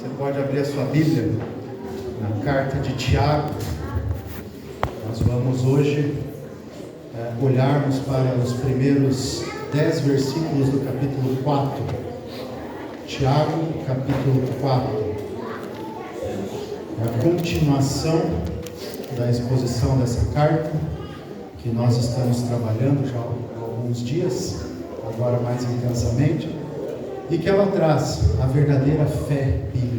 Você pode abrir a sua Bíblia na carta de Tiago. Nós vamos hoje olharmos para os primeiros 10 versículos do capítulo 4. Tiago, capítulo 4. É a continuação da exposição dessa carta, que nós estamos trabalhando já há alguns dias, agora mais intensamente, e que ela traz a verdadeira fé bíblica.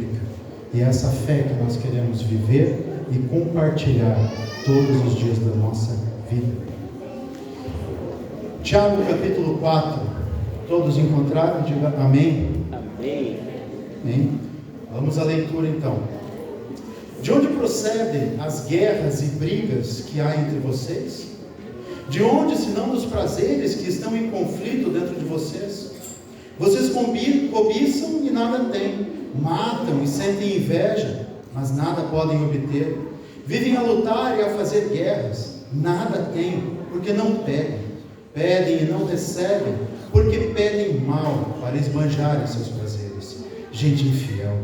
E é essa fé que nós queremos viver e compartilhar todos os dias da nossa vida. Tiago, capítulo 4. Todos encontraram? Diga amém. Amém. Amém. Vamos à leitura então. De onde procedem as guerras e brigas que há entre vocês? De onde, senão dos prazeres que estão em conflito dentro de vocês? Vocês cobiçam e nada têm, matam e sentem inveja, mas nada podem obter. Vivem a lutar e a fazer guerras, nada têm, porque não pedem. Pedem e não recebem, porque pedem mal para esbanjarem seus prazeres. Gente infiel,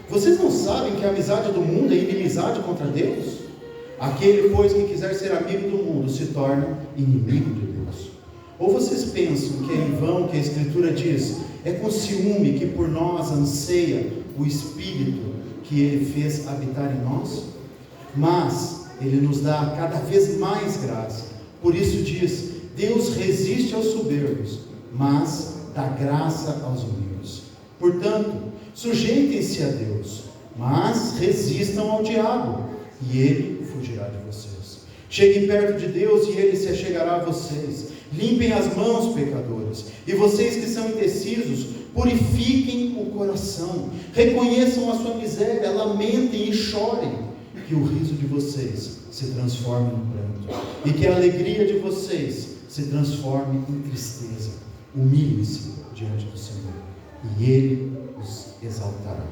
vocês não sabem que a amizade do mundo é inimizade contra Deus? Aquele, pois, que quiser ser amigo do mundo, se torna inimigo de Deus. Ou vocês pensam que é em vão que a Escritura diz: é com ciúme que por nós anseia o Espírito que Ele fez habitar em nós? Mas Ele nos dá cada vez mais graça. Por isso diz: Deus resiste aos soberbos, mas dá graça aos humildes. Portanto, sujeitem-se a Deus, mas resistam ao diabo, e ele fugirá de vocês. Cheguem perto de Deus e Ele se achegará a vocês. Limpem as mãos, pecadores, e vocês que são indecisos, purifiquem o coração. Reconheçam a sua miséria, lamentem e chorem. Que o riso de vocês se transforme em pranto, e que a alegria de vocês se transforme em tristeza. Humilhem-se diante do Senhor, e Ele os exaltará.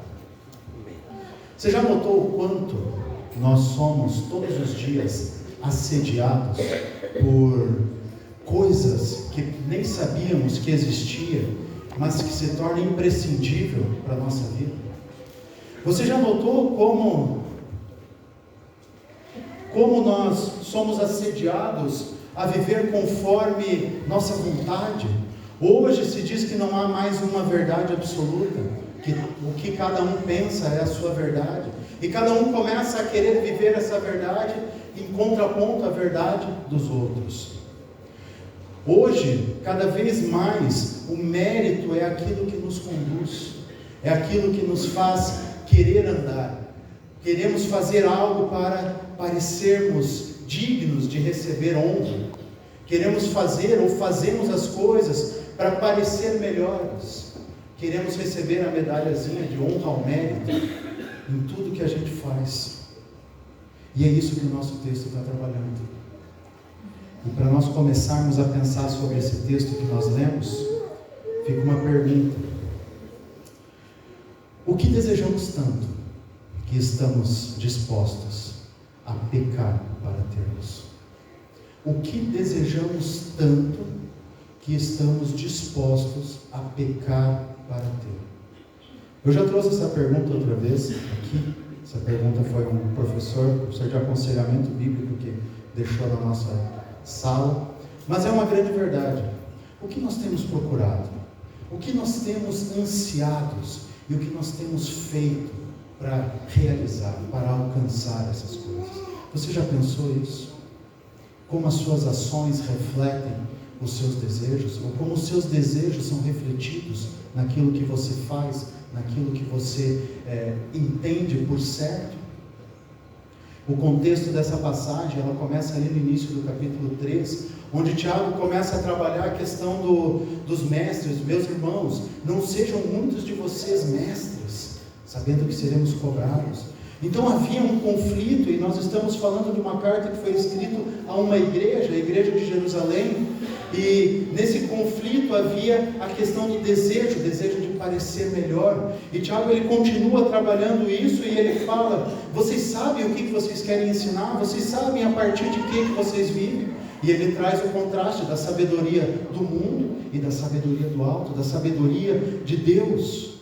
Você já notou o quanto nós somos todos os dias assediados por coisas que nem sabíamos que existia, mas que se torna imprescindível para a nossa vida? Você já notou como nós somos assediados a viver conforme nossa vontade? Hoje se diz que não há mais uma verdade absoluta, que o que cada um pensa é a sua verdade, e cada um começa a querer viver essa verdade em contraponto à verdade dos outros. Hoje, cada vez mais, o mérito é aquilo que nos conduz, é aquilo que nos faz querer andar. Queremos fazer algo para parecermos dignos de receber honra. Queremos fazer ou fazemos as coisas para parecer melhores. Queremos receber a medalhazinha de honra ao mérito em tudo que a gente faz. E é isso que o nosso texto está trabalhando. E para nós começarmos a pensar sobre esse texto que nós lemos, fica uma pergunta: o que desejamos tanto que estamos dispostos a pecar para termos? O que desejamos tanto que estamos dispostos a pecar para ter? Eu já trouxe essa pergunta outra vez aqui. Essa pergunta foi um professor de aconselhamento bíblico que deixou na nossa sala. Mas é uma grande verdade. O que nós temos procurado? O que nós temos ansiados? E o que nós temos feito para realizar, para alcançar essas coisas? Você já pensou isso? Como as suas ações refletem os seus desejos? Ou como os seus desejos são refletidos naquilo que você faz, naquilo que você entende por certo? O contexto dessa passagem, ela começa ali no início do capítulo 3, onde Tiago começa a trabalhar a questão dos mestres. Meus irmãos, não sejam muitos de vocês mestres, sabendo que seremos cobrados. Então havia um conflito, e nós estamos falando de uma carta que foi escrita a uma igreja, a igreja de Jerusalém, e nesse conflito havia a questão do desejo de parecer melhor. E Tiago, ele continua trabalhando isso, e ele fala: vocês sabem o que vocês querem ensinar? Vocês sabem a partir de que vocês vivem? E ele traz o contraste da sabedoria do mundo e da sabedoria do alto, da sabedoria de Deus.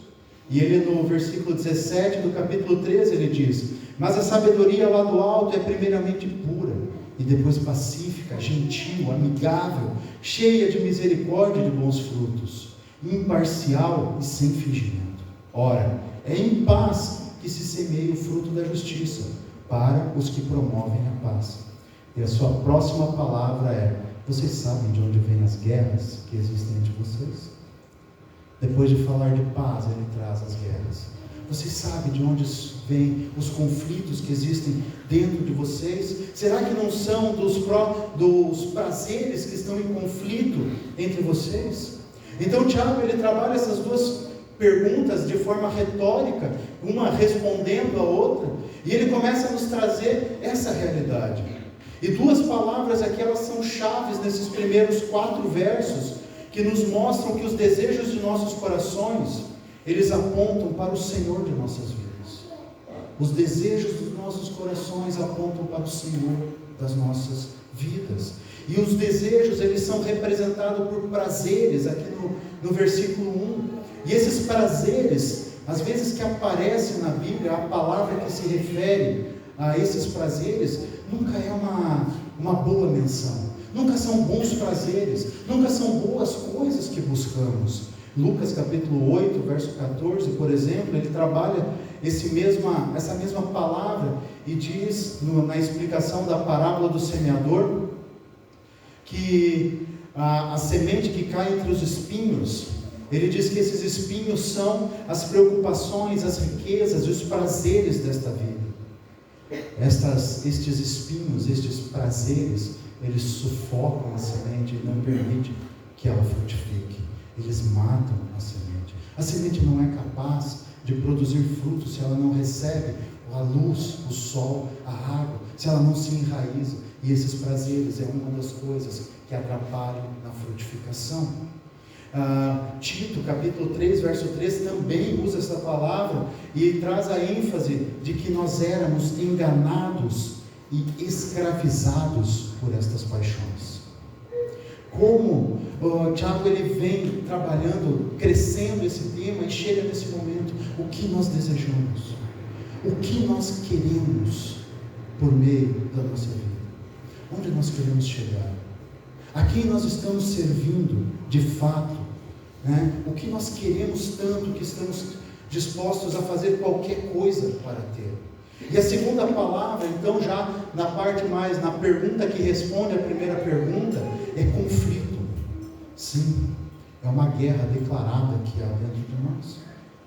E ele no versículo 17 do capítulo 13, ele diz: mas a sabedoria lá do alto é primeiramente pura, e depois pacífica, gentil, amigável, cheia de misericórdia e de bons frutos, imparcial e sem fingimento. Ora, é em paz que se semeia o fruto da justiça, para os que promovem a paz. E a sua próxima palavra é: vocês sabem de onde vêm as guerras que existem entre vocês? Depois de falar de paz, ele traz as guerras. Vocês sabem de onde vêm os conflitos que existem dentro de vocês? Será que não são dos prazeres que estão em conflito entre vocês? Então Tiago, ele trabalha essas duas perguntas de forma retórica, uma respondendo a outra, e ele começa a nos trazer essa realidade. E duas palavras aqui, elas são chaves nesses primeiros 4 versos, que nos mostram que os desejos de nossos corações, eles apontam para o Senhor de nossas vidas. Os desejos dos nossos corações apontam para o Senhor das nossas vidas. E os desejos, eles são representados por prazeres, aqui no versículo 1. E esses prazeres, às vezes que aparecem na Bíblia, a palavra que se refere a esses prazeres, nunca é uma boa menção. Nunca são bons prazeres, nunca são boas coisas que buscamos. Lucas capítulo 8, verso 14, por exemplo, ele trabalha essa mesma palavra e diz, na explicação da parábola do semeador, que a semente que cai entre os espinhos, ele diz que esses espinhos são as preocupações, as riquezas e os prazeres desta vida. Estes espinhos, estes prazeres, eles sufocam a semente e não permitem que ela frutifique. Eles matam a semente. A semente não é capaz de produzir frutos se ela não recebe a luz, o sol, a água, se ela não se enraiza. E esses prazeres é uma das coisas que atrapalham na frutificação. Tito, capítulo 3, verso 3, também usa essa palavra e traz a ênfase de que nós éramos enganados e escravizados por estas paixões. Como Tiago, ele vem trabalhando, crescendo esse tema e chega nesse momento: o que nós desejamos, o que nós queremos por meio da nossa vida, onde nós queremos chegar, a quem nós estamos servindo de fato, né? O que nós queremos tanto que estamos dispostos a fazer qualquer coisa para ter. E a segunda palavra, então, já na parte mais, na pergunta que responde a primeira pergunta, é conflito. Sim, é uma guerra declarada que há dentro de nós.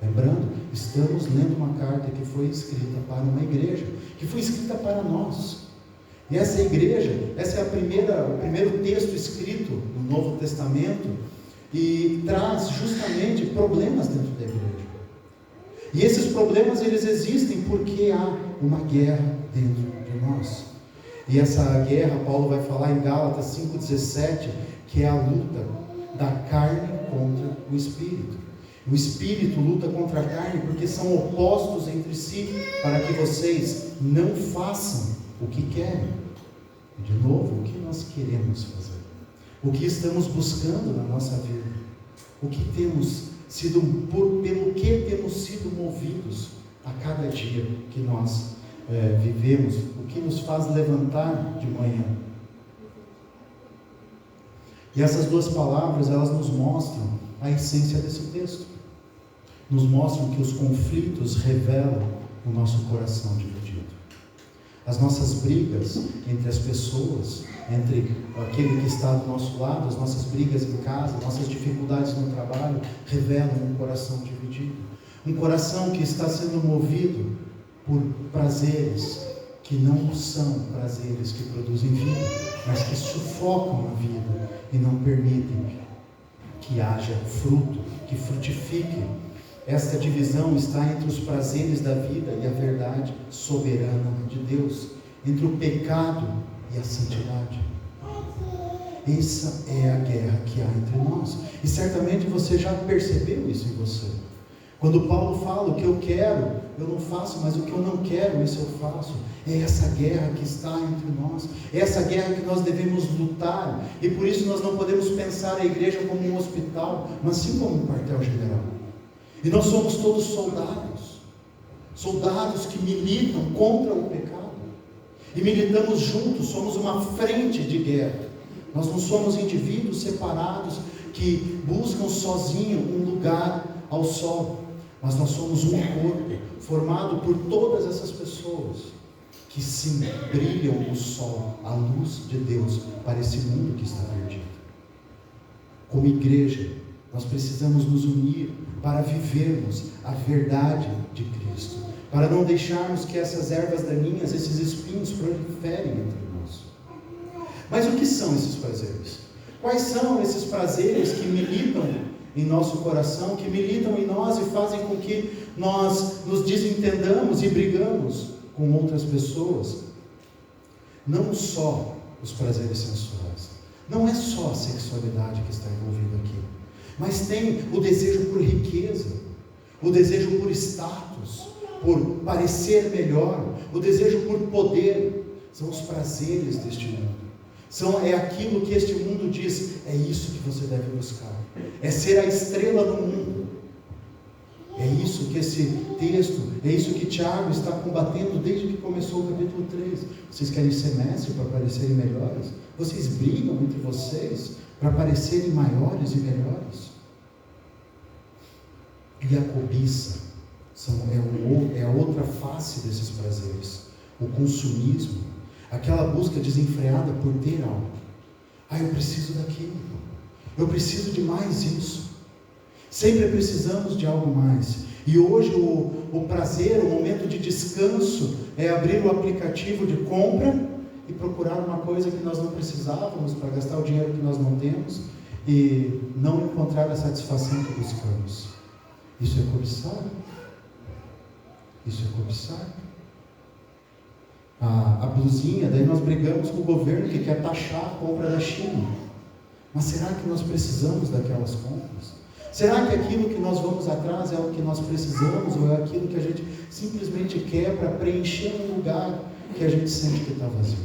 Lembrando, estamos lendo uma carta que foi escrita para uma igreja, que foi escrita para nós. E essa igreja, essa é o primeiro texto escrito no Novo Testamento, e traz justamente problemas dentro da igreja. E esses problemas, eles existem porque há uma guerra dentro de nós. E essa guerra, Paulo vai falar em Gálatas 5,17, que é a luta da carne contra o Espírito. O Espírito luta contra a carne porque são opostos entre si, para que vocês não façam o que querem. E de novo, o que nós queremos fazer? O que estamos buscando na nossa vida? O que temos sido, pelo que temos sido movidos a cada dia que nós vivemos? O que nos faz levantar de manhã? E essas duas palavras, elas nos mostram a essência desse texto. Nos mostram que os conflitos revelam o nosso coração dividido. As nossas brigas entre as pessoas, entre aquele que está do nosso lado, as nossas brigas em casa, nossas dificuldades no trabalho, revelam um coração dividido. Um coração que está sendo movido por prazeres que não são prazeres que produzem vida, mas que sufocam a vida e não permitem que haja fruto, que frutifique. Esta divisão está entre os prazeres da vida e a verdade soberana de Deus, entre o pecado e a santidade. Essa é a guerra que há entre nós. E certamente você já percebeu isso em você. Quando Paulo fala: o que eu quero, eu não faço, mas o que eu não quero, isso eu faço. É essa guerra que está entre nós. É essa guerra que nós devemos lutar. E por isso nós não podemos pensar a igreja como um hospital, mas sim como um quartel-general. E nós somos todos soldados que militam contra o pecado. E militamos juntos, somos uma frente de guerra. Nós não somos indivíduos separados que buscam sozinho um lugar ao sol, mas nós somos um corpo formado por todas essas pessoas que sim brilham o sol, a luz de Deus para esse mundo que está perdido. Como igreja, nós precisamos nos unir para vivermos a verdade de Cristo, para não deixarmos que essas ervas daninhas, esses espinhos proliferem entre nós. Mas o que são esses prazeres? Quais são esses prazeres que militam em nosso coração, que militam em nós e fazem com que nós nos desentendamos e brigamos com outras pessoas? Não só os prazeres sensuais, não é só a sexualidade que está envolvida aqui, mas tem o desejo por riqueza, o desejo por status, por parecer melhor, o desejo por poder. São os prazeres deste mundo. É aquilo que este mundo diz, é isso que você deve buscar, é ser a estrela do mundo. É isso que esse texto, é isso que Tiago está combatendo desde que começou o capítulo 3. Vocês querem ser mestres para parecerem melhores? Vocês brigam entre vocês para parecerem maiores e melhores? E a cobiça é a outra face desses prazeres. O consumismo, aquela busca desenfreada por ter algo. Eu preciso daquilo, eu preciso de mais isso. Sempre precisamos de algo mais. E hoje o prazer, o momento de descanso é abrir o aplicativo de compra e procurar uma coisa que nós não precisávamos para gastar o dinheiro que nós não temos e não encontrar a satisfação que buscamos. Isso é cobiçar? Isso é cobiçar? A blusinha, daí nós brigamos com o governo que quer taxar a compra da China. Mas será que nós precisamos daquelas compras? Será que aquilo que nós vamos atrás é o que nós precisamos ou é aquilo que a gente simplesmente quer para preencher um lugar que a gente sente que está vazio?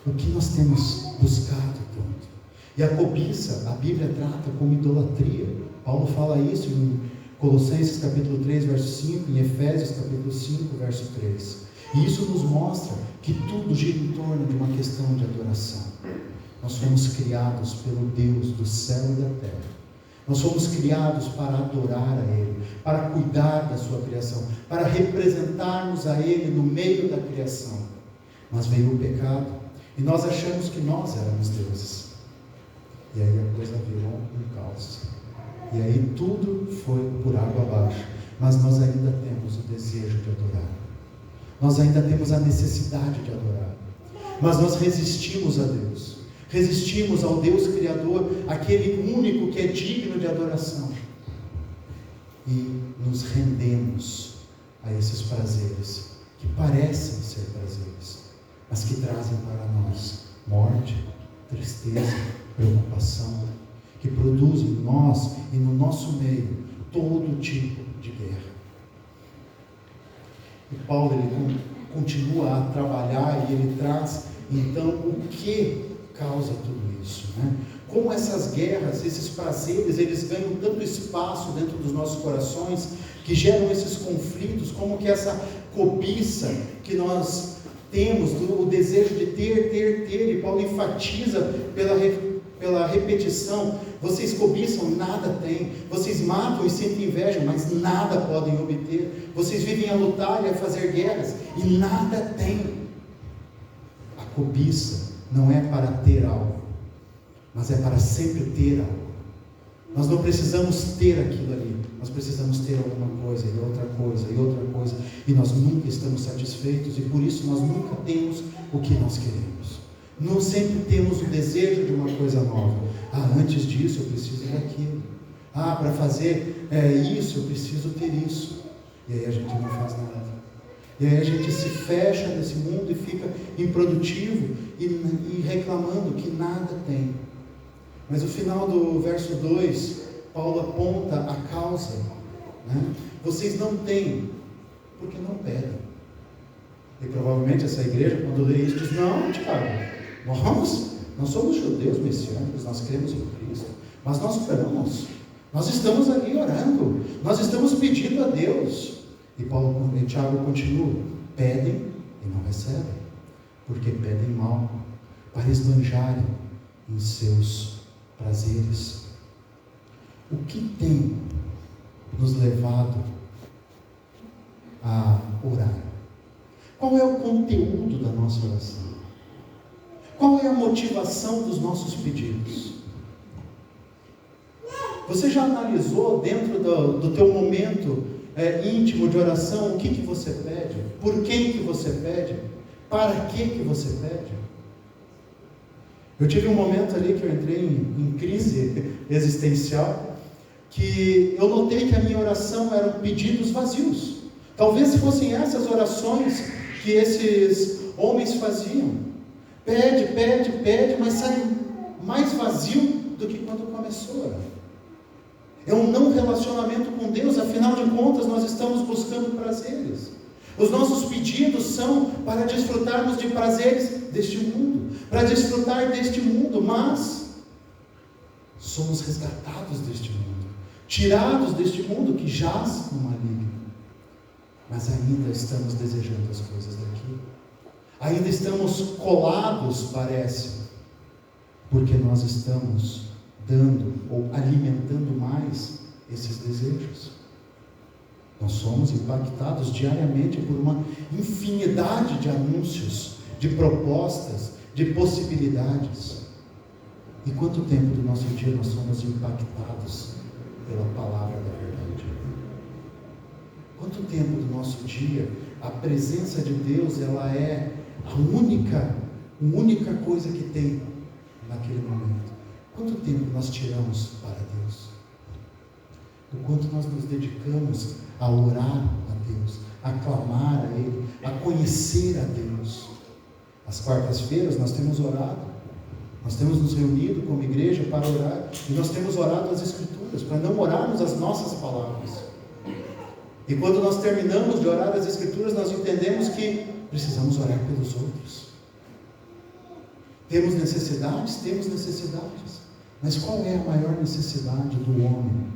O que nós temos buscado tanto? E a cobiça, a Bíblia trata como idolatria. Paulo fala isso em Colossenses capítulo 3, verso 5, em Efésios capítulo 5, verso 3. E isso nos mostra que tudo gira em torno de uma questão de adoração. Nós fomos criados pelo Deus do céu e da terra. Nós fomos criados para adorar a Ele, para cuidar da sua criação, para representarmos a Ele no meio da criação. Mas veio o pecado e nós achamos que nós éramos deuses. E aí a coisa virou um caos. E aí tudo foi por água abaixo. Mas nós ainda temos o desejo de adorar. Nós ainda temos a necessidade de adorar. Mas nós resistimos a Deus. Resistimos ao Deus Criador, aquele único que é digno de adoração. E nos rendemos a esses prazeres, que parecem ser prazeres, mas que trazem para nós morte, tristeza, preocupação, que produzem em nós e no nosso meio todo tipo de guerra. E Paulo ele continua a trabalhar e ele traz então o que causa tudo isso, né? Como essas guerras, esses prazeres, eles ganham tanto espaço dentro dos nossos corações, que geram esses conflitos, como que essa cobiça que nós temos, o desejo de ter, e Paulo enfatiza pela repetição: vocês cobiçam, nada têm, vocês matam e sentem inveja, mas nada podem obter, vocês vivem a lutar e a fazer guerras, e nada têm. A cobiça não é para ter algo, mas é para sempre ter algo. Nós não precisamos ter aquilo ali, nós precisamos ter alguma coisa, e outra coisa, e outra coisa, e nós nunca estamos satisfeitos, e por isso nós nunca temos o que nós queremos. Não sempre temos o desejo de uma coisa nova. Antes disso eu preciso daquilo. Para fazer isso eu preciso ter isso. E aí a gente não faz nada. E aí a gente se fecha nesse mundo e fica improdutivo e reclamando que nada tem. Mas o final do verso 2, Paulo aponta a causa, né? Vocês não têm, porque não pedem. E provavelmente essa igreja, quando lê isso, diz: não, Tiago, nós somos judeus messiânicos, nós cremos em Cristo, mas nós Nós estamos ali orando, nós estamos pedindo a Deus. E Tiago continua: pedem e não recebem, porque pedem mal, para esbanjarem em seus prazeres. O que tem nos levado a orar? Qual é o conteúdo da nossa oração? Qual é a motivação dos nossos pedidos? Você já analisou dentro do teu momento íntimo de oração o que você pede? Por quem que você pede? Para que você pede? Eu tive um momento ali que eu entrei em crise existencial, que eu notei que a minha oração eram pedidos vazios. Talvez fossem essas orações que esses homens faziam. Pede, pede, pede, mas sai mais vazio do que quando começou a orar. É um não relacionamento com Deus. Afinal de contas, nós estamos buscando prazeres. Os nossos pedidos são para desfrutarmos de prazeres deste mundo, para desfrutar deste mundo, mas somos resgatados deste mundo, tirados deste mundo que jaz no maligno. Mas ainda estamos desejando as coisas daqui, ainda estamos colados, parece, porque nós estamos dando ou alimentando mais esses desejos. Nós somos impactados diariamente por uma infinidade de anúncios, de propostas, de possibilidades. E quanto tempo do nosso dia nós somos impactados pela palavra da verdade? Quanto tempo do nosso dia a presença de Deus, ela é a única coisa que tem naquele momento? Quanto tempo nós tiramos para Deus? O quanto nós nos dedicamos a orar a Deus, a clamar a Ele, a conhecer a Deus. Às quartas-feiras nós temos orado, nós temos nos reunido como igreja para orar, e nós temos orado as Escrituras, para não orarmos as nossas palavras. E quando nós terminamos de orar as Escrituras, nós entendemos que precisamos orar pelos outros. Temos necessidades, mas qual é a maior necessidade do homem?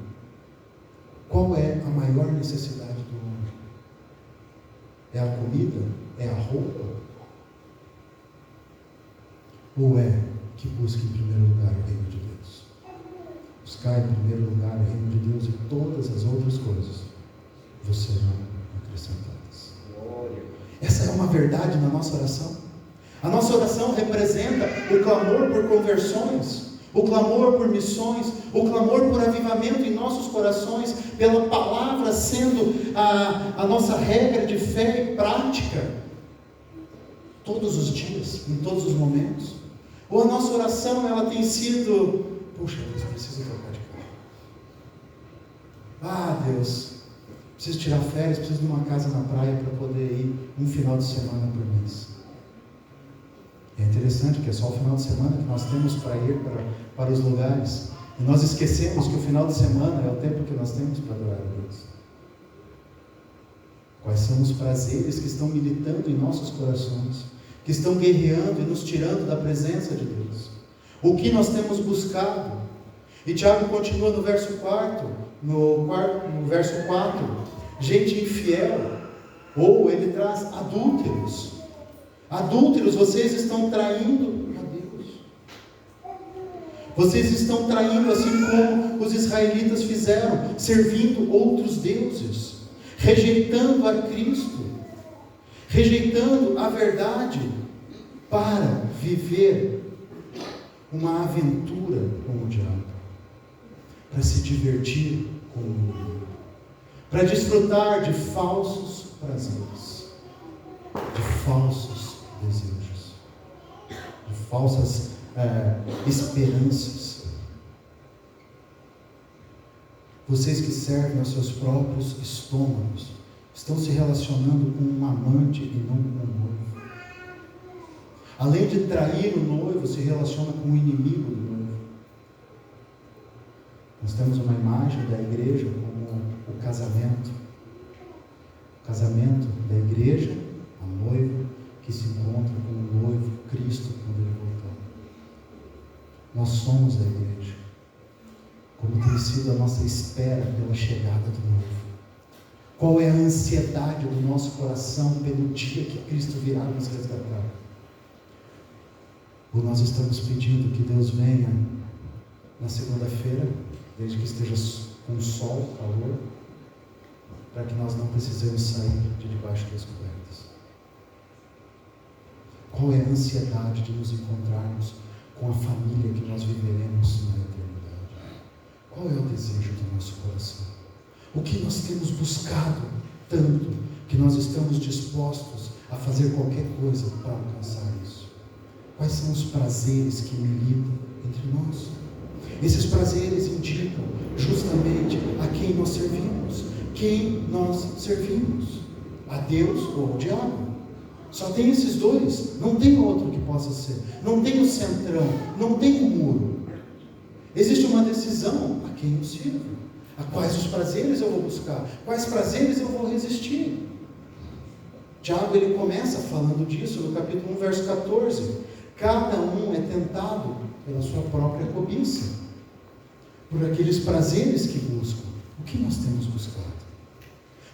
Qual é a maior necessidade do homem? É a comida? É a roupa? Ou é que busca em primeiro lugar o reino de Deus? Buscar em primeiro lugar o reino de Deus e todas as outras coisas vos serão acrescentadas. Essa é uma verdade na nossa oração. A nossa oração representa o clamor por conversões, o clamor por missões, o clamor por avivamento em nossos corações, pela palavra sendo a nossa regra de fé e prática, todos os dias, em todos os momentos. Ou a nossa oração, ela tem sido: puxa, Deus, preciso trocar de carro. Deus, preciso tirar férias, preciso de uma casa na praia para poder ir um final de semana por mês. É interessante que é só o final de semana que nós temos para ir para os lugares. E nós esquecemos que o final de semana é o tempo que nós temos para adorar a Deus. Quais são os prazeres que estão militando em nossos corações, que estão guerreando e nos tirando da presença de Deus? O que nós temos buscado? E Tiago continua no verso 4, no verso 4, gente infiel, ou ele traz adúlteros. Adúlteros, vocês estão traindo a Deus. Vocês estão traindo assim como os israelitas fizeram, servindo outros deuses, rejeitando a Cristo, rejeitando a verdade para viver uma aventura com o diabo, para se divertir com o mundo, para desfrutar de falsos prazeres, de falsos desejos, de falsas esperanças. Vocês que servem aos seus próprios estômagos estão se relacionando com um amante e não com um noivo. Além de trair o noivo, se relaciona com o inimigo do noivo. Nós temos uma imagem da igreja como o casamento. O casamento da igreja, a noiva, que se encontra com o noivo, Cristo, quando ele voltar. Nós somos a igreja. Como como tem sido a nossa espera pela chegada do novo? Qual é a ansiedade do nosso coração pelo dia que Cristo virá nos resgatar? Ou nós estamos pedindo que Deus venha na segunda-feira, desde que esteja com sol, calor, para que nós não precisemos sair de debaixo das cobertas? Qual é a ansiedade de nos encontrarmos com a família que nós viveremos na eternidade? Qual é o desejo do nosso coração? O que nós temos buscado tanto que nós estamos dispostos a fazer qualquer coisa para alcançar isso? Quais são os prazeres que militam entre nós? Esses prazeres indicam justamente a quem nós servimos. Quem nós servimos? A Deus ou ao diabo? Só tem esses dois, não tem outro que possa ser. Não tem o centrão, não tem o muro. Existe uma decisão: a quem eu sirvo, a quais os prazeres eu vou buscar, quais prazeres eu vou resistir. Tiago, ele começa falando disso no capítulo 1, verso 14. Cada um é tentado pela sua própria cobiça, por aqueles prazeres que buscam. O que nós temos buscado?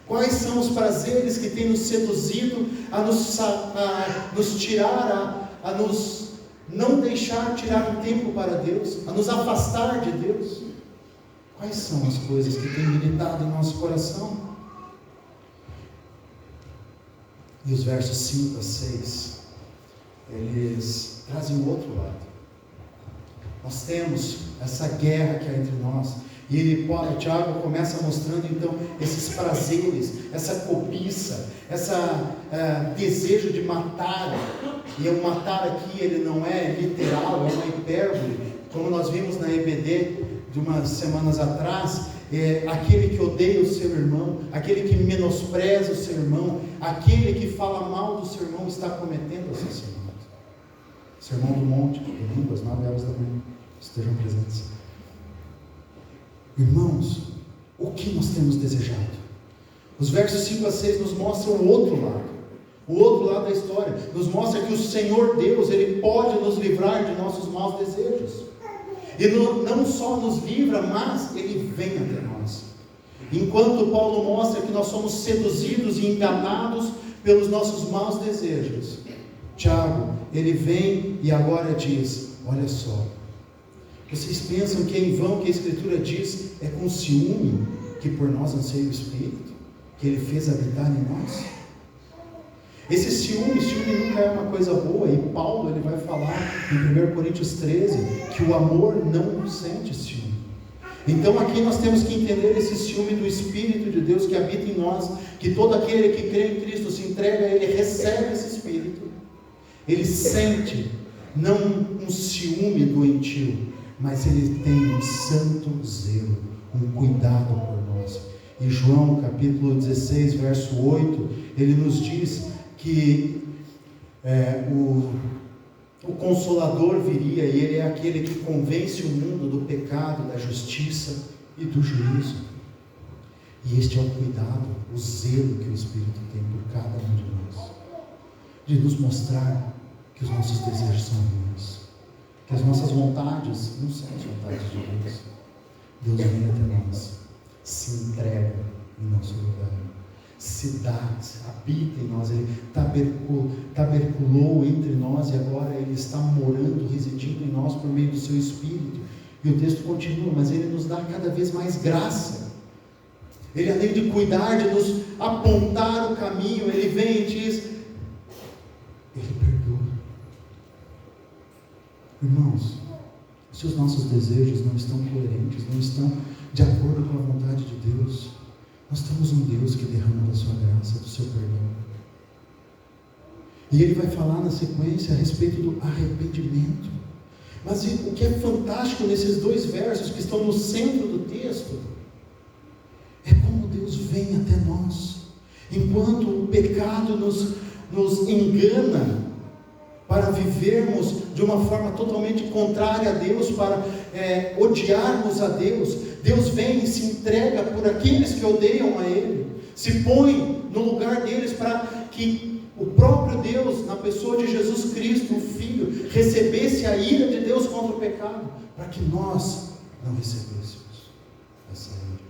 Quais são os prazeres que têm nos seduzido a nos tirar, a nos não deixar tirar um tempo para Deus, a nos afastar de Deus? Quais são as coisas que têm militado em nosso coração? E os versos 5 a 6, eles trazem o outro lado. Nós temos essa guerra que há entre nós. E Tiago começa mostrando então esses prazeres, essa cobiça, esse desejo de matar. E o matar aqui, ele não é literal, é uma hipérbole, como nós vimos na EBD de umas semanas atrás. Aquele que odeia o seu irmão, aquele que menospreza o seu irmão, aquele que fala mal do seu irmão, está cometendo assassinato. Sermão do Monte, domingo às 9 horas da manhã, estejam presentes. Irmãos, o que nós temos desejado? Os versos 5 a 6 nos mostram o outro lado da história. Nos mostra que o Senhor Deus, Ele pode nos livrar de nossos maus desejos. E não só nos livra, mas Ele vem até nós. Enquanto Paulo mostra que nós somos seduzidos e enganados pelos nossos maus desejos, Tiago, ele vem e agora diz: olha só, vocês pensam que é em vão que a Escritura diz, é com ciúme que por nós anseia o Espírito, que Ele fez habitar em nós? Esse ciúme nunca é uma coisa boa, e Paulo ele vai falar em 1 Coríntios 13, que o amor não sente ciúme. Então aqui nós temos que entender esse ciúme do Espírito de Deus que habita em nós, que todo aquele que crê em Cristo se entrega a Ele, recebe esse Espírito. Ele sente, não um ciúme doentio, mas ele tem um santo zelo, um cuidado por nós. Em João capítulo 16, verso 8, ele nos diz que o Consolador viria, e Ele é aquele que convence o mundo do pecado, da justiça e do juízo. E este é o cuidado, o zelo que o Espírito tem por cada um de nós, de nos mostrar que os nossos desejos são ruins, que as nossas vontades não são as vontades de Deus. Deus vem até nós, se entrega em nosso lugar, se dá, habita em nós. Ele taberculou entre nós, e agora Ele está morando, residindo em nós por meio do seu Espírito. E o texto continua, mas Ele nos dá cada vez mais graça. Ele, além de cuidar, de nos apontar o caminho, Ele vem e diz: Ele perdoa. Irmãos, se os nossos desejos não estão coerentes, não estão de acordo com a vontade de Deus, nós temos um Deus que derrama da sua graça, do seu perdão. E Ele vai falar na sequência a respeito do arrependimento. Mas o que é fantástico nesses dois versos que estão no centro do texto é como Deus vem até nós, enquanto o pecado nos engana para vivermos de uma forma totalmente contrária a Deus, para odiarmos a Deus. Deus vem e se entrega por aqueles que odeiam a Ele, se põe no lugar deles para que o próprio Deus, na pessoa de Jesus Cristo, o Filho, recebesse a ira de Deus contra o pecado, para que nós não recebêssemos. essa ira.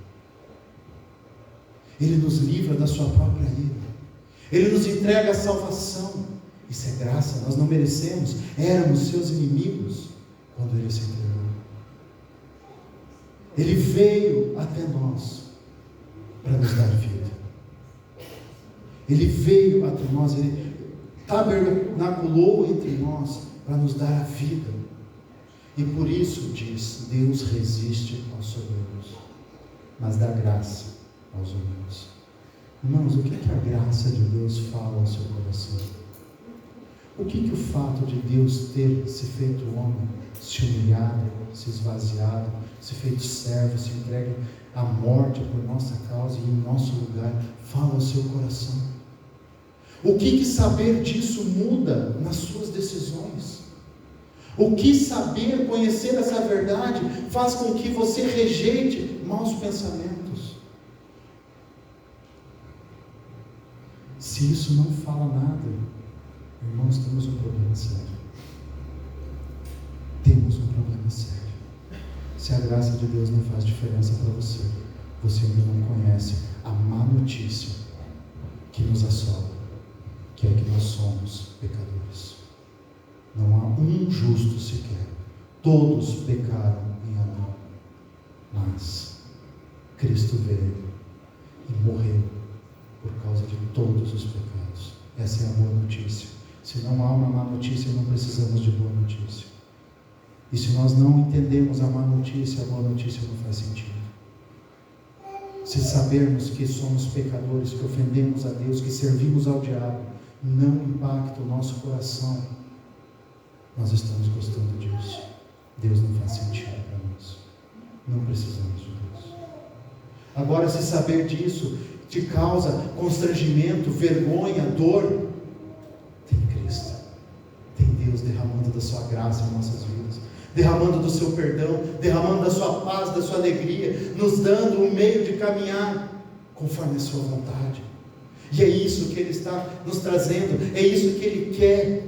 Ele nos livra da sua própria ira. Ele nos entrega a salvação. Isso é graça, nós não merecemos. Éramos seus inimigos quando Ele se entregou. Ele veio até nós para nos dar vida. Ele veio até nós, Ele tabernaculou entre nós para nos dar a vida. E por isso diz: Deus resiste aos soberbos, mas dá graça aos humildes. Irmãos, o que a graça de Deus fala ao seu coração? O que o fato de Deus ter se feito homem, se humilhado, se esvaziado, se feito servo, se entregue à morte por nossa causa e em nosso lugar, fala ao seu coração? O que saber disso muda nas suas decisões? O que saber, conhecer essa verdade, faz com que você rejeite maus pensamentos? Se isso não fala nada, irmãos, temos um problema sério. Temos um problema sério. Se a graça de Deus não faz diferença para você, você ainda não conhece a má notícia que nos assola, que é que nós somos pecadores. Não há um justo sequer. Todos pecaram em Adão. Mas Cristo veio e morreu por causa de todos os pecados. Essa é a boa notícia. Se não há uma má notícia, não precisamos de boa notícia. E se nós não entendemos a má notícia, a boa notícia não faz sentido. Se sabermos que somos pecadores, que ofendemos a Deus, que servimos ao diabo, não impacta o nosso coração, nós estamos gostando disso. Deus não faz sentido para nós. Não precisamos de Deus. Agora, se saber disso te causa constrangimento, vergonha, dor, tem Cristo. Tem Deus derramando da sua graça em nossas vidas, derramando do seu perdão, derramando da sua paz, da sua alegria, nos dando um meio de caminhar conforme a sua vontade. E é isso que Ele está nos trazendo, é isso que Ele quer.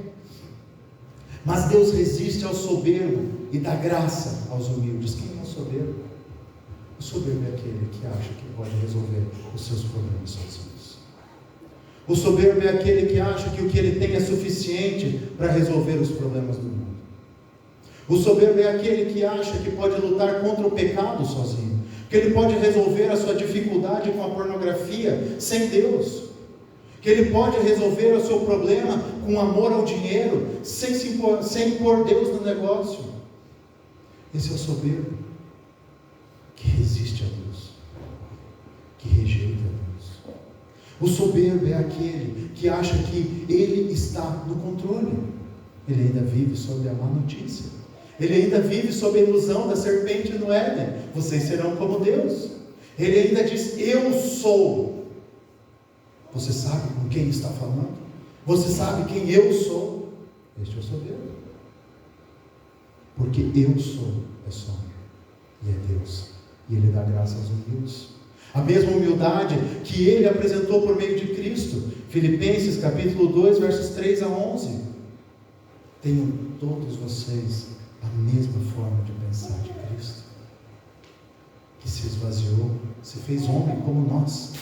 Mas Deus resiste ao soberbo e dá graça aos humildes. Quem é o soberbo? O soberbo é aquele que acha que pode resolver os seus problemas sozinhos. O soberbo é aquele que acha que o que ele tem é suficiente para resolver os problemas do mundo. O soberbo é aquele que acha que pode lutar contra o pecado sozinho, que ele pode resolver a sua dificuldade com a pornografia sem Deus, que ele pode resolver o seu problema com amor ao dinheiro, sem pôr Deus no negócio. Esse é o soberbo que resiste a Deus, que rejeita a Deus. O soberbo é aquele que acha que ele está no controle. Ele ainda vive sob a má notícia. Ele ainda vive sob a ilusão da serpente no Éden. Vocês serão como Deus. Ele ainda diz: eu sou. Você sabe com quem está falando? Você sabe quem eu sou? Este é o soberbo. Porque eu sou é sombra e é Deus. E Ele dá graça aos humildes. A mesma humildade que Ele apresentou por meio de Cristo. Filipenses capítulo 2, versos 3 a 11. Tenham todos vocês a mesma forma de pensar de Cristo, que se esvaziou, se fez homem como nós,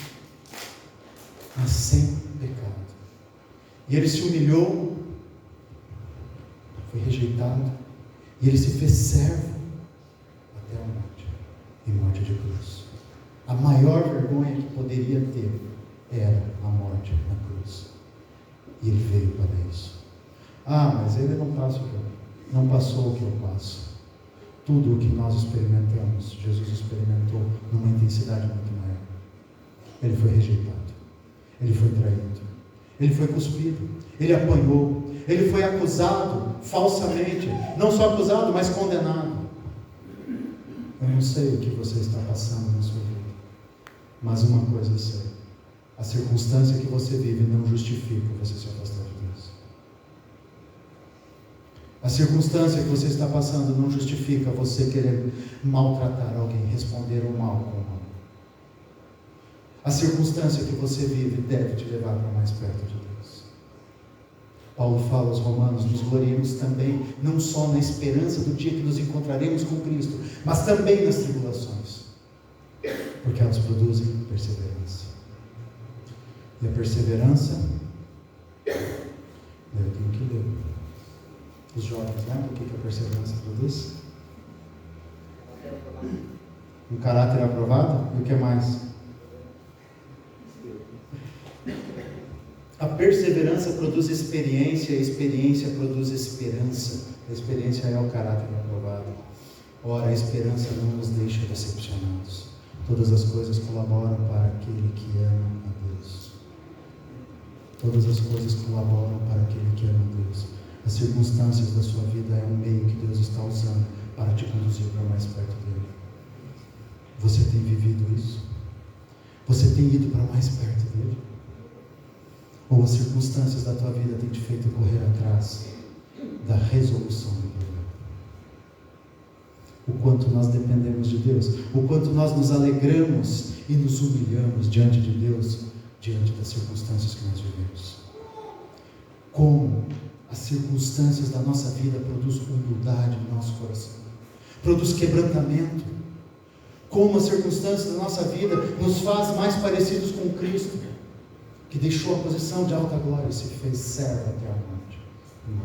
mas sem pecado. E Ele se humilhou, foi rejeitado, e Ele se fez servo até a morte, e morte de cruz. A maior vergonha que poderia ter era a morte na cruz. E Ele veio para isso. Ah, mas Ele não passou o que eu passo. Tudo o que nós experimentamos, Jesus experimentou numa intensidade muito maior. Ele foi rejeitado, Ele foi traído, Ele foi cuspido, Ele apanhou, Ele foi acusado falsamente, não só acusado, mas condenado. Eu não sei o que você está passando na sua vida, mas uma coisa eu sei: a circunstância que você vive não justifica você se afastar de Deus. A circunstância que você está passando não justifica você querer maltratar alguém, responder o mal com o mal. A circunstância que você vive deve te levar para mais perto de Deus. Paulo fala aos Romanos: nos gloriemos também, não só na esperança do dia que nos encontraremos com Cristo, mas também nas tribulações. Porque elas produzem perseverança. E a perseverança, eu tenho que ler. Os jovens, né? O que a perseverança produz? Um caráter aprovado? E o que mais? A perseverança produz experiência, a experiência produz esperança. A experiência é o caráter aprovado. Ora, a esperança não nos deixa decepcionados. Todas as coisas colaboram para aquele que ama a Deus. Todas as coisas colaboram para aquele que ama a Deus. As circunstâncias da sua vida é um meio que Deus está usando para te conduzir para mais perto dele. Você tem vivido isso? Você tem ido para mais perto dele? Ou as circunstâncias da tua vida têm te feito correr atrás da resolução do problema? O quanto nós dependemos de Deus, o quanto nós nos alegramos e nos humilhamos diante de Deus, diante das circunstâncias que nós vivemos. Como as circunstâncias da nossa vida produzem humildade no nosso coração, produz quebrantamento. Como as circunstâncias da nossa vida nos faz mais parecidos com Cristo, que deixou a posição de alta glória e se fez servo até a morte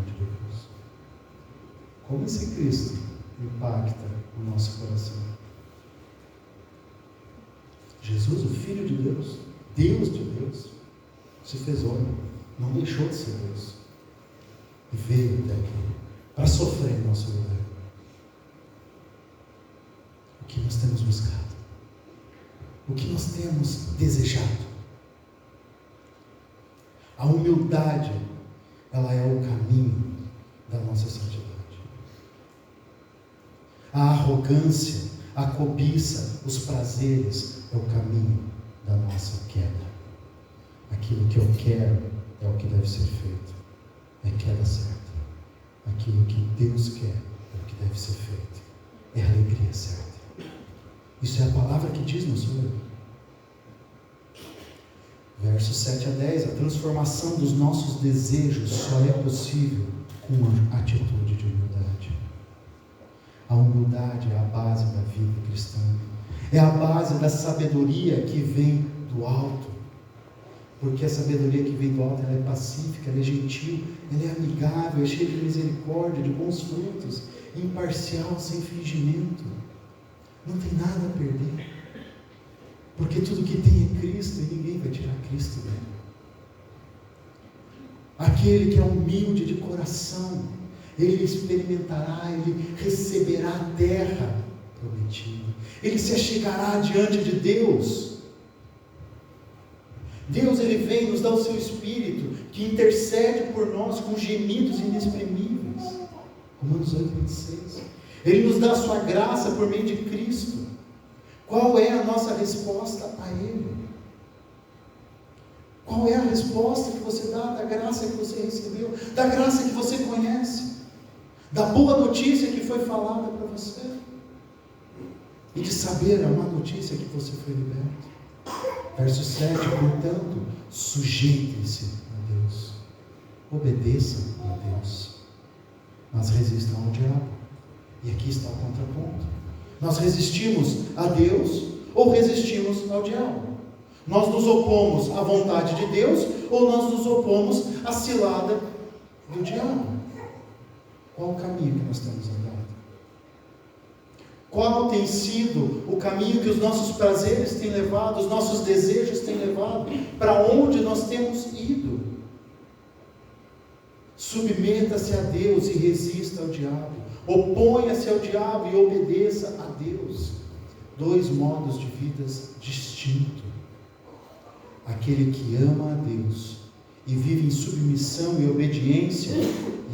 de cruz. Como esse Cristo impacta o nosso coração? Jesus, o Filho de Deus, Deus de Deus, se fez homem, não deixou de ser Deus, e veio até aqui para sofrer em nosso lugar. O que nós temos buscado? O que nós temos desejado? A humildade, ela é o caminho da nossa santidade. A arrogância, a cobiça, os prazeres é o caminho da nossa queda. Aquilo que eu quero é o que deve ser feito. É queda certa. Aquilo que Deus quer é o que deve ser feito. É a alegria certa. Isso é a palavra que diz, não sou eu. Versos 7 a 10, a transformação dos nossos desejos só é possível com uma atitude de humildade. A humildade é a base da vida cristã. É a base da sabedoria que vem do alto. Porque a sabedoria que vem do alto, ela é pacífica, ela é gentil, ela é amigável, é cheia de misericórdia, de bons frutos, imparcial, sem fingimento. Não tem nada a perder. Porque tudo que tem é Cristo e ninguém vai tirar Cristo dele. Aquele que é humilde de coração, ele experimentará, ele receberá a terra prometida. Ele se achegará diante de Deus. Deus, ele vem nos dar o seu Espírito, que intercede por nós com gemidos inexprimíveis. Romanos 8:26. Ele nos dá a sua graça por meio de Cristo. Qual é a nossa resposta a Ele? Qual é a resposta que você dá da graça que você recebeu, da graça que você conhece, da boa notícia que foi falada para você, e de saber a má notícia que você foi liberto? Verso 7, portanto, sujeitem-se a Deus, obedeçam a Deus, mas resistam ao diabo. E aqui está o contraponto. Nós resistimos a Deus ou resistimos ao diabo? Nós nos opomos à vontade de Deus ou nós nos opomos à cilada do diabo? Qual o caminho que nós temos andado? Qual tem sido o caminho que os nossos prazeres têm levado, os nossos desejos têm levado? Para onde nós temos ido? Submeta-se a Deus e resista ao diabo. Oponha-se ao diabo e obedeça a Deus. Dois modos de vidas distintos. Aquele que ama a Deus e vive em submissão e obediência,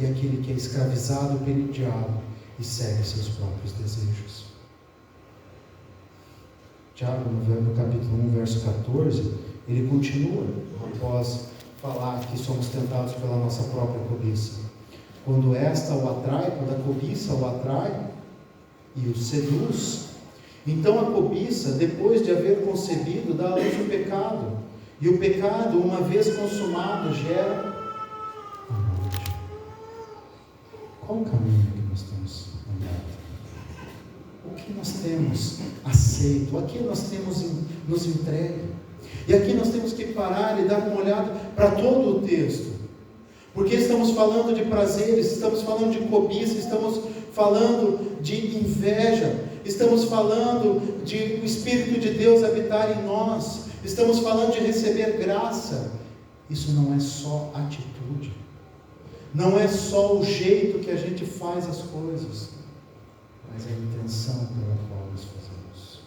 e aquele que é escravizado pelo diabo e segue seus próprios desejos. Tiago, no capítulo 1, verso 14, ele continua, após falar que somos tentados pela nossa própria cobiça. Quando esta o atrai, quando a cobiça o atrai e o seduz, então a cobiça, depois de haver concebido, dá à luz o pecado. E o pecado, uma vez consumado, gera a morte. Qual o caminho que nós temos andado? o que nós temos aceito, o que nós temos nos entregue. E aqui nós temos que parar e dar uma olhada para todo o texto, porque estamos falando de prazeres, estamos falando de cobiça, estamos falando de inveja, estamos falando de o Espírito de Deus habitar em nós, estamos falando de receber graça. Isso não é só atitude, não é só o jeito que a gente faz as coisas, mas é a intenção pela qual nós fazemos.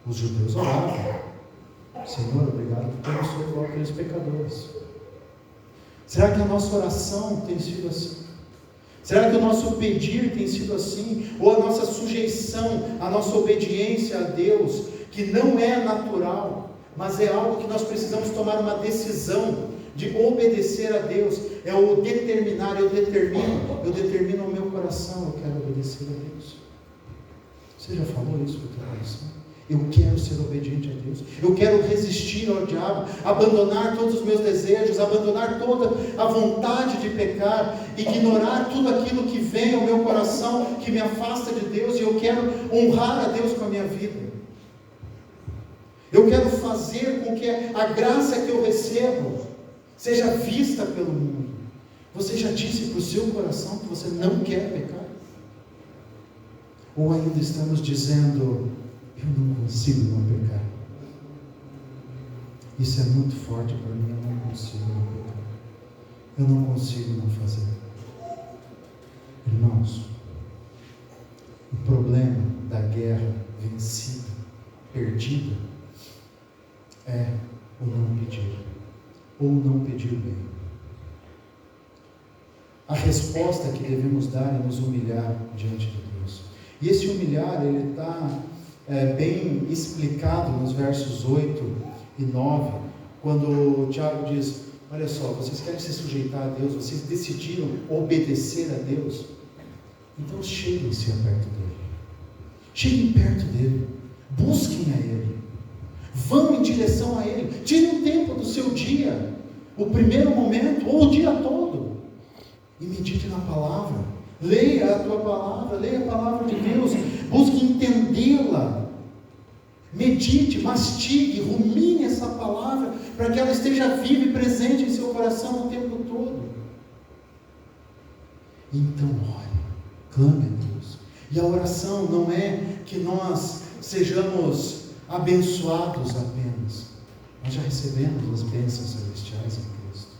Os judeus oravam: Senhor, obrigado por ter nos perdoado pelos pecadores. Será que a nossa oração tem sido assim? Será que o nosso pedir tem sido assim? Ou a nossa sujeição, a nossa obediência a Deus, que não é natural, mas é algo que nós precisamos tomar uma decisão de obedecer a Deus, é o determinar, eu determino ao meu coração, eu quero obedecer a Deus. Você já falou isso com o teu coração? Eu quero ser obediente a Deus, eu quero resistir ao diabo, abandonar todos os meus desejos, abandonar toda a vontade de pecar, ignorar tudo aquilo que vem ao meu coração, que me afasta de Deus, e eu quero honrar a Deus com a minha vida. Eu quero fazer com que a graça que eu recebo seja vista pelo mundo. Você já disse para o seu coração que você não quer pecar? Ou ainda estamos dizendo: eu não consigo não pecar? Isso é muito forte para mim, eu não consigo não pecar. Eu não consigo não fazer. Irmãos, o problema da guerra vencida, perdida, é o não pedir, ou não pedir bem. A resposta que devemos dar é nos humilhar diante de Deus. E esse humilhar, ele está bem explicado nos versos 8 e 9, quando o Tiago diz: olha só, vocês querem se sujeitar a Deus, vocês decidiram obedecer a Deus, então cheguem-se perto dele, cheguem perto dele, busquem a Ele, vão em direção a Ele, tirem um tempo do seu dia, o primeiro momento, ou o dia todo, e medite na palavra, leia a tua palavra, leia a palavra de Deus, busque entendê-la, medite, mastigue, rumine essa palavra, para que ela esteja viva e presente em seu coração o tempo todo. Então ore, clame a Deus. E a oração não é que nós sejamos abençoados apenas, nós já recebemos as bênçãos celestiais em Cristo,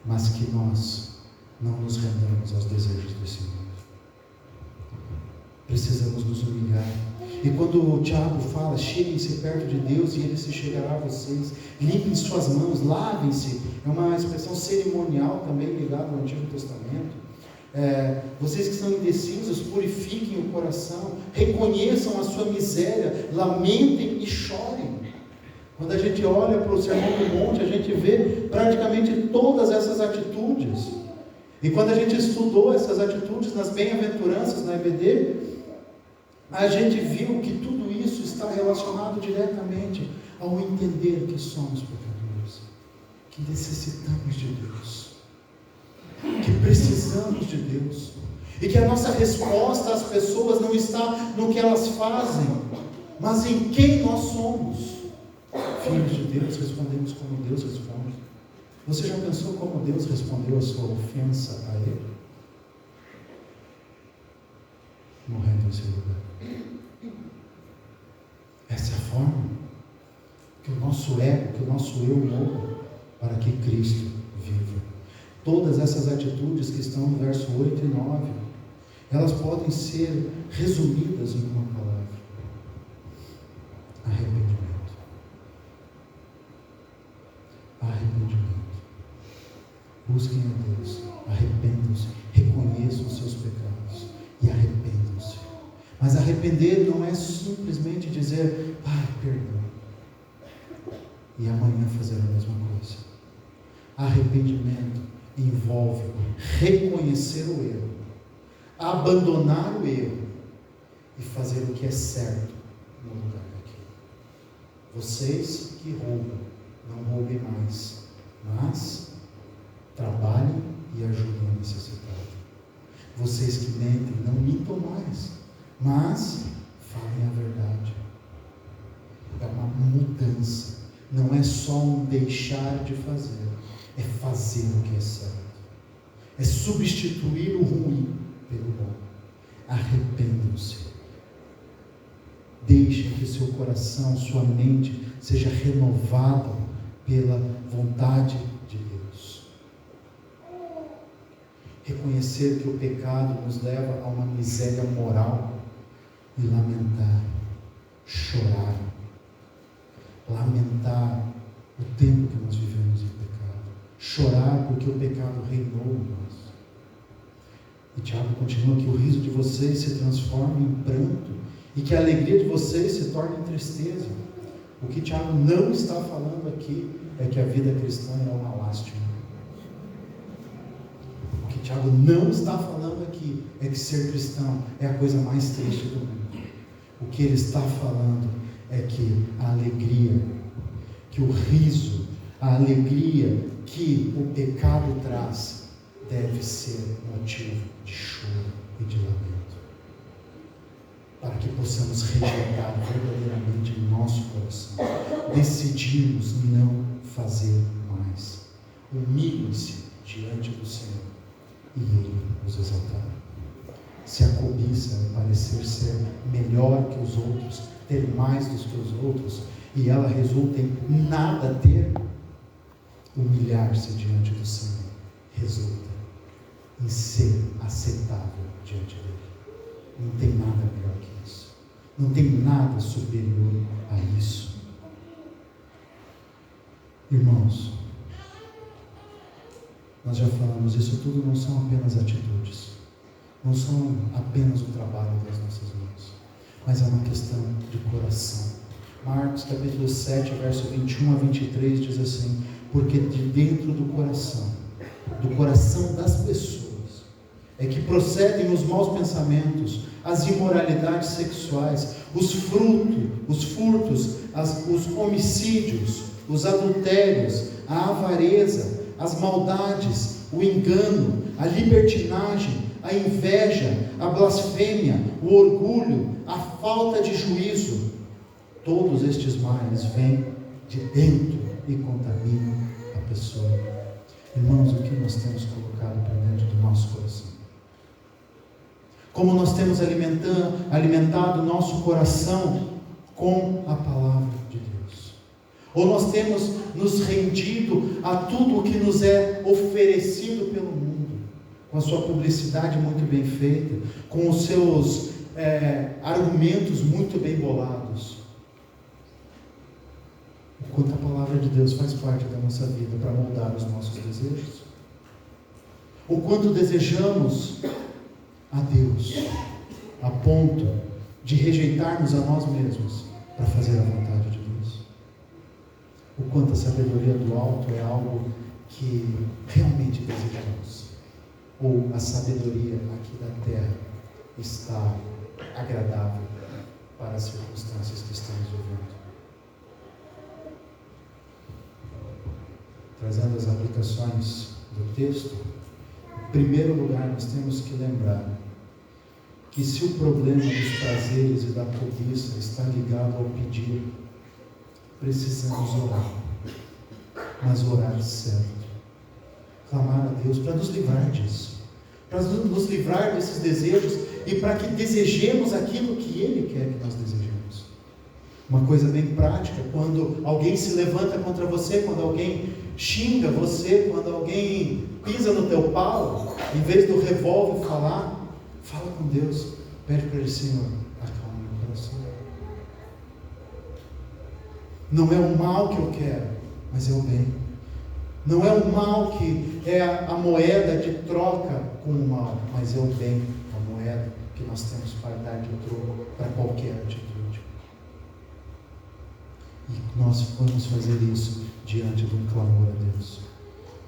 mas que nós não nos rendamos aos desejos desse mundo. Precisamos nos humilhar. E quando o Tiago fala: cheguem-se perto de Deus e Ele se chegará a vocês, limpem suas mãos, lavem-se, é uma expressão cerimonial também ligada ao Antigo Testamento. Vocês que são indecisos, purifiquem o coração, reconheçam a sua miséria, lamentem e chorem. Quando a gente olha para o Sermão do Monte, a gente vê praticamente todas essas atitudes. E quando a gente estudou essas atitudes nas bem-aventuranças, na EBD, a gente viu que tudo isso está relacionado diretamente ao entender que somos pecadores, que necessitamos de Deus, que precisamos de Deus, e que a nossa resposta às pessoas não está no que elas fazem, mas em quem nós somos. Filhos de Deus, respondemos como Deus responde. Você já pensou como Deus respondeu a sua ofensa a Ele? Morrendo em seu lugar. Essa é a forma que o nosso ego, que o nosso eu morra, para que Cristo viva. Todas essas atitudes que estão no verso 8 e 9, elas podem ser resumidas em uma palavra: arrependimento. Arrependimento. Busquem a Deus, arrependam-se, reconheçam os seus pecados e arrependam-se. Mas arrepender não é simplesmente dizer: Pai, perdão, e amanhã fazer a mesma coisa. Arrependimento envolve reconhecer o erro, abandonar o erro e fazer o que é certo no lugar daquilo. Vocês que roubam, não roubem mais, mas trabalhem e ajudem o necessitado. Vocês que mentem, não mintam mais, mas falem a verdade. É uma mudança, não é só um deixar de fazer, é fazer o que é certo, é substituir o ruim pelo bom. Arrependam-se, deixem que seu coração, sua mente seja renovado pela vontade de Deus. Reconhecer que o pecado nos leva a uma miséria moral e lamentar, chorar, lamentar o tempo que nós vivemos em pecado, chorar porque o pecado reinou em nós. E Tiago continua que o riso de vocês se transforme em pranto e que a alegria de vocês se torne em tristeza. O que Tiago não está falando aqui é que a vida cristã é uma lástima. O que Tiago não está falando aqui é que ser cristão é a coisa mais triste do mundo. O que ele está falando é que a alegria, que o riso, a alegria que o pecado traz, deve ser motivo de choro e de lamento, para que possamos rejeitar verdadeiramente em nosso coração, decidirmos não fazer mais. Humilhem-se diante do Senhor e Ele os exaltará. Se a cobiça é parecer ser melhor que os outros, ter mais do que os outros, e ela resulta em nada ter, humilhar-se diante do Senhor resulta em ser aceitável diante dele. Não tem nada melhor que isso. Não tem nada superior a isso. Irmãos, nós já falamos, isso tudo não são apenas atitudes, não são apenas o trabalho das nossas mãos, mas é uma questão de coração. Marcos capítulo 7, verso 21 a 23 diz assim: porque de dentro do coração das pessoas, é que procedem os maus pensamentos, as imoralidades sexuais, os furtos, os homicídios, os adultérios, a avareza, as maldades, o engano, a libertinagem, a inveja, a blasfêmia, o orgulho, a falta de juízo. Todos estes males vêm de dentro e contaminam a pessoa. Irmãos, o que nós temos colocado para dentro do nosso coração? Como nós temos alimentado o nosso coração com a palavra de Deus? Ou nós temos nos rendido a tudo o que nos é oferecido pelo mundo, com a sua publicidade muito bem feita, com os seus argumentos muito bem bolados? Enquanto a palavra de Deus faz parte da nossa vida para moldar os nossos desejos? O quanto desejamos a Deus a ponto de rejeitarmos a nós mesmos para fazer a vontade de Deus? O quanto a sabedoria do alto é algo que realmente desejamos? Ou a sabedoria aqui da terra está agradável para as circunstâncias que estamos vivendo? Trazendo as aplicações do texto, em primeiro lugar, nós temos que lembrar que se o problema dos prazeres e da cobiça está ligado ao pedir, precisamos orar, mas orar certo, clamar a Deus para nos livrar disso, para nos livrar desses desejos e para que desejemos aquilo que Ele quer que nós desejemos. Uma coisa bem prática, quando alguém se levanta contra você, quando alguém xinga você, quando alguém pisa no teu pau, em vez do revólver fala com Deus, pede para Ele: Senhor, acalma meu coração. Não é o mal que eu quero, mas é o bem. Não é o mal que é a moeda de troca com o mal, mas é o bem, a moeda que nós temos para dar de troco para qualquer atitude. E nós vamos fazer isso diante de um clamor a Deus,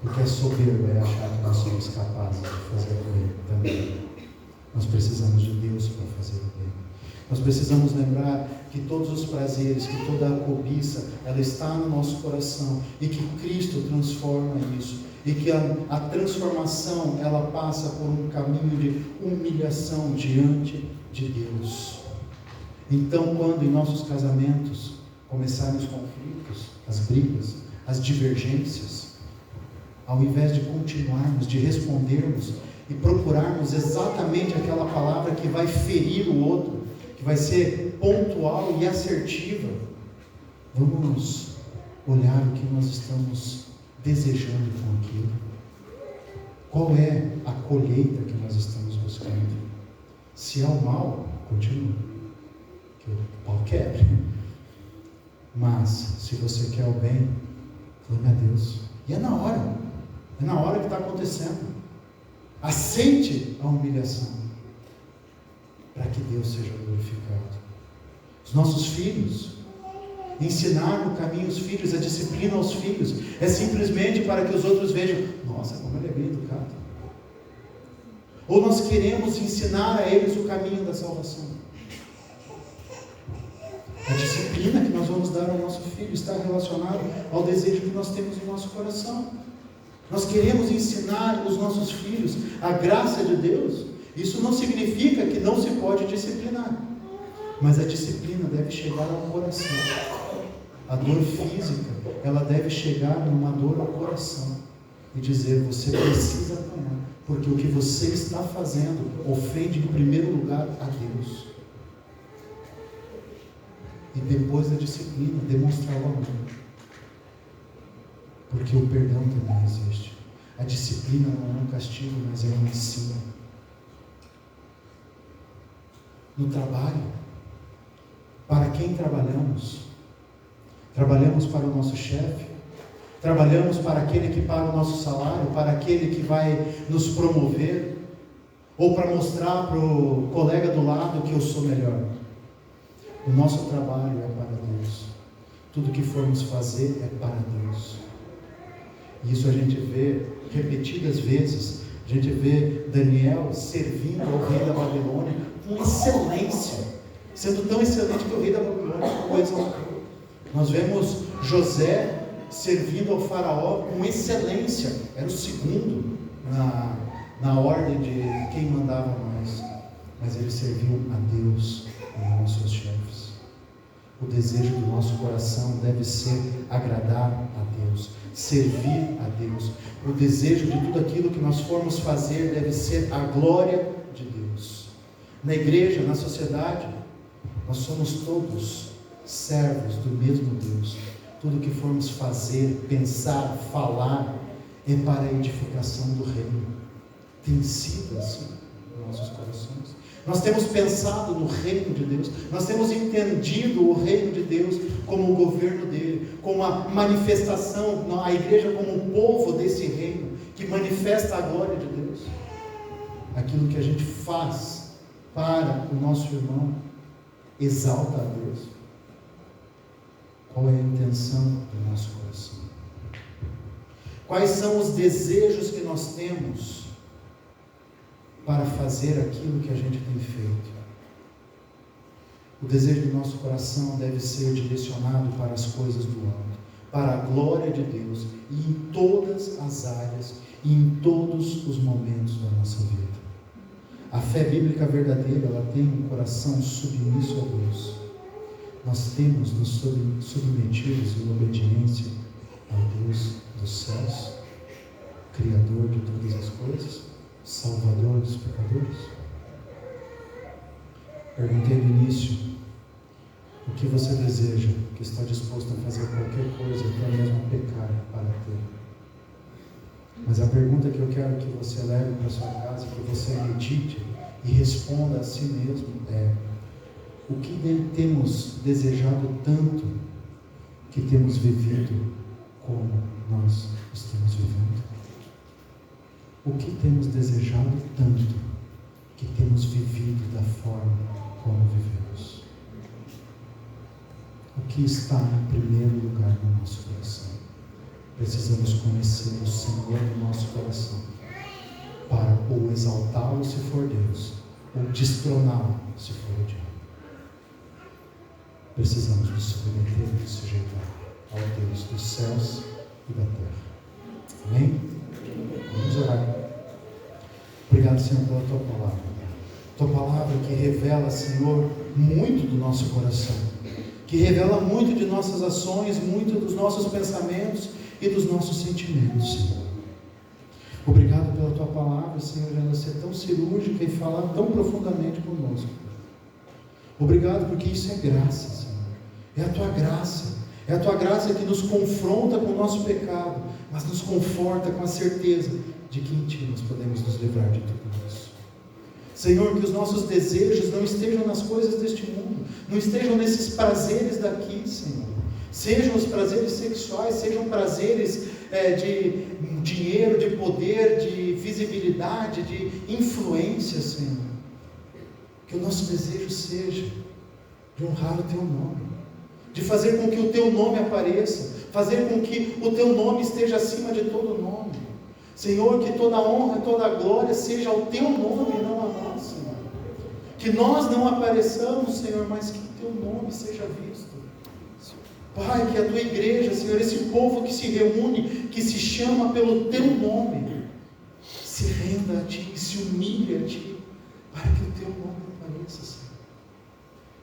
porque a soberba é achar que nós somos capazes de fazer o bem também. Nós precisamos de Deus para fazer o bem. Nós precisamos lembrar que todos os prazeres, que toda a cobiça, ela está no nosso coração, e que Cristo transforma isso. e que a transformação ela passa por um caminho de humilhação diante de Deus. Então, quando em nossos casamentos começarem os conflitos, as brigas, as divergências, ao invés de continuarmos, de respondermos e procurarmos exatamente aquela palavra que vai ferir o outro, que vai ser pontual e assertiva, vamos olhar o que nós estamos desejando com aquilo. Qual é a colheita que nós estamos buscando? Se há o mal, continua, que o pau quebre. Mas, se você quer o bem, clame a Deus. E é na hora que está acontecendo. Aceite a humilhação, para que Deus seja glorificado. Os nossos filhos, ensinar no caminho os filhos, a disciplina aos filhos, é simplesmente para que os outros vejam, nossa, como ele é bem educado. Ou nós queremos ensinar a eles o caminho da salvação. A disciplina que nós vamos dar ao nosso filho está relacionada ao desejo que nós temos no nosso coração. Nós queremos ensinar os nossos filhos a graça de Deus. Isso não significa que não se pode disciplinar, mas a disciplina deve chegar ao coração. A dor física, ela deve chegar numa dor ao coração e dizer, você precisa apanhar, porque o que você está fazendo ofende em primeiro lugar a Deus. E depois da disciplina, demonstrar o amor, porque o perdão também existe. A disciplina não é um castigo, mas é um ensino. No trabalho, para quem trabalhamos? Trabalhamos para o nosso chefe? Trabalhamos para aquele que paga o nosso salário? Para aquele que vai nos promover? Ou para mostrar para o colega do lado que eu sou melhor? O nosso trabalho é para Deus. Tudo que formos fazer é para Deus. E isso a gente vê repetidas vezes. A gente vê Daniel servindo ao rei da Babilônia com excelência, sendo tão excelente que o rei da Babilônia ficou exaltado. Nós vemos José servindo ao faraó com excelência, era o segundo na ordem de quem mandava mais, mas ele serviu a Deus e não aos seus chefes. O desejo do nosso coração deve ser agradar a Deus, servir a Deus. O desejo de tudo aquilo que nós formos fazer deve ser a glória de Deus. Na igreja, na sociedade, nós somos todos servos do mesmo Deus. Tudo que formos fazer, pensar, falar, é para a edificação do reino. Tem sido assim em nossos corações. Nós temos pensado no reino de Deus, nós temos entendido o reino de Deus como o governo dele, como a manifestação, a igreja como um povo desse reino, que manifesta a glória de Deus. Aquilo que a gente faz para o nosso irmão exalta a Deus. Qual é a intenção do nosso coração? Quais são os desejos que nós temos para fazer aquilo que a gente tem feito? O desejo do nosso coração deve ser direcionado para as coisas do alto, para a glória de Deus, e em todas as áreas e em todos os momentos da nossa vida. A fé bíblica verdadeira, ela tem um coração submisso a Deus. Nós temos nos submetidos em obediência ao Deus dos céus, Criador de todas as coisas, Salvador dos pecadores. Perguntei no início, o que você deseja, que está disposto a fazer qualquer coisa, até mesmo pecar para ter. Mas a pergunta que eu quero que você leve para sua casa, que você medite e responda a si mesmo é: o que temos desejado tanto que temos vivido como nós estamos vivendo? O que temos desejado tanto que temos vivido da forma como vivemos? O que está em primeiro lugar no nosso coração? Precisamos conhecer o Senhor no nosso coração para ou exaltá-lo se for Deus, ou destroná-lo se for o diabo. Precisamos nos submeter e nos sujeitar ao Deus dos céus e da terra. Amém? Obrigado, Senhor, pela Tua palavra. Tua palavra que revela, Senhor, muito do nosso coração, que revela muito de nossas ações, muito dos nossos pensamentos e dos nossos sentimentos, Senhor. Obrigado pela Tua palavra, Senhor, ela ser tão cirúrgica e falar tão profundamente conosco. Obrigado porque isso é graça, Senhor. É a Tua graça. É a Tua graça que nos confronta com o nosso pecado, mas nos conforta com a certeza de que em Ti nós podemos nos livrar de tudo isso. Senhor, que os nossos desejos não estejam nas coisas deste mundo, não estejam nesses prazeres daqui, Senhor. Sejam os prazeres sexuais, sejam prazeres de dinheiro, de poder, de visibilidade, de influência, Senhor. Que o nosso desejo seja de honrar o Teu nome, de fazer com que o Teu nome apareça, fazer com que o Teu nome esteja acima de todo nome. Senhor, que toda a honra, toda a glória seja ao Teu nome e não a nós, Senhor. Que nós não apareçamos, Senhor, mas que o Teu nome seja visto. Pai, que a Tua igreja, Senhor, esse povo que se reúne, que se chama pelo Teu nome, se renda a Ti, se humilhe a Ti, para que o Teu nome apareça, Senhor.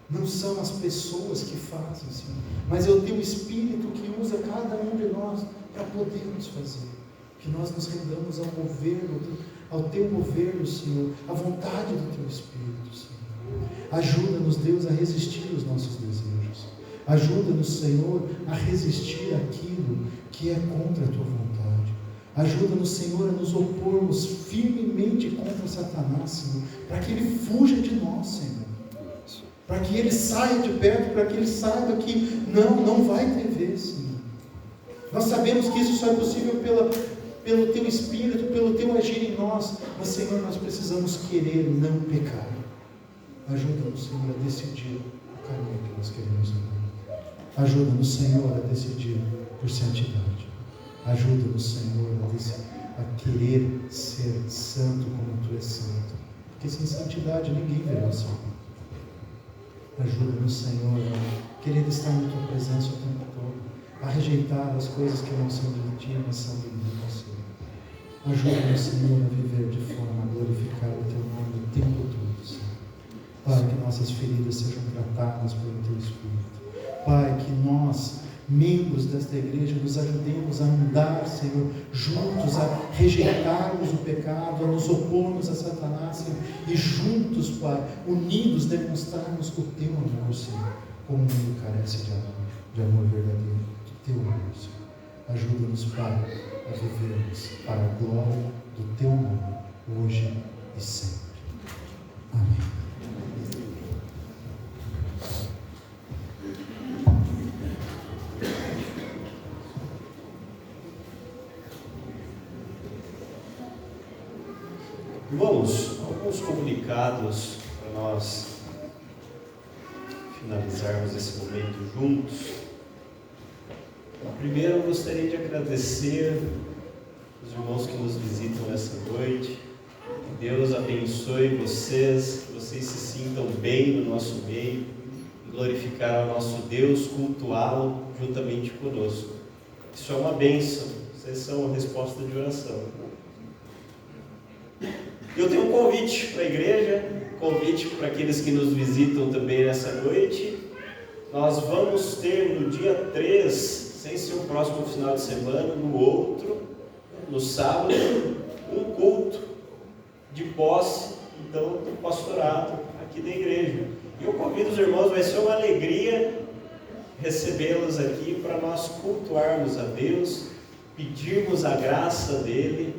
Não são as pessoas que fazem, Senhor, mas é o Teu Espírito que usa cada um de nós para podermos fazer. Que nós nos rendamos ao governo, ao Teu governo, Senhor, à vontade do Teu Espírito, Senhor. Ajuda-nos, Deus, a resistir aos nossos desejos. Ajuda-nos, Senhor, a resistir àquilo que é contra a Tua vontade. Ajuda-nos, Senhor, a nos opormos firmemente contra Satanás, Senhor, para que ele fuja de nós, Senhor. Para que ele saia de perto, para que ele saiba que não vai ter vez, Senhor. Nós sabemos que isso só é possível pelo Teu Espírito, pelo Teu agir em nós, mas, Senhor, nós precisamos querer não pecar. Ajuda-nos, Senhor, a decidir o caminho que nós queremos andar. Ajuda-nos, Senhor, a decidir por santidade. Ajuda-nos, Senhor, a querer ser santo como Tu és santo, porque sem santidade ninguém verá o Senhor. Ajuda-nos, Senhor, a querer estar na Tua presença o tempo todo, a rejeitar as coisas que não são de Ti, mas são de mim, Senhor. Ajuda-nos, Senhor, a viver de forma a glorificar o Teu nome o tempo todo, Senhor. Pai, que nossas feridas sejam tratadas pelo Teu Espírito. Pai, que nós, membros desta igreja, nos ajudemos a andar, Senhor, juntos, a rejeitarmos o pecado, a nos opormos a Satanás, Senhor, e juntos, Pai, unidos, demonstrarmos o Teu amor, Senhor, como o mundo carece de amor verdadeiro, do Teu amor, Senhor. Ajuda-nos, Pai, a vivermos para a glória do Teu nome, hoje e sempre. Amém. Irmãos, alguns comunicados para nós finalizarmos esse momento juntos. Primeiro, eu gostaria de agradecer os irmãos que nos visitam nessa noite. Que Deus abençoe vocês, que vocês se sintam bem no nosso meio, glorificar ao nosso Deus, cultuá-lo juntamente conosco. Isso é uma bênção, vocês são uma resposta de oração. Eu tenho um convite para a igreja, convite para aqueles que nos visitam também nessa noite. Nós vamos ter no dia 3, sem ser o próximo final de semana, no outro, no sábado, um culto de posse, então, do pastorado aqui da igreja. E eu convido os irmãos, vai ser uma alegria recebê-los aqui para nós cultuarmos a Deus, pedirmos a graça dEle,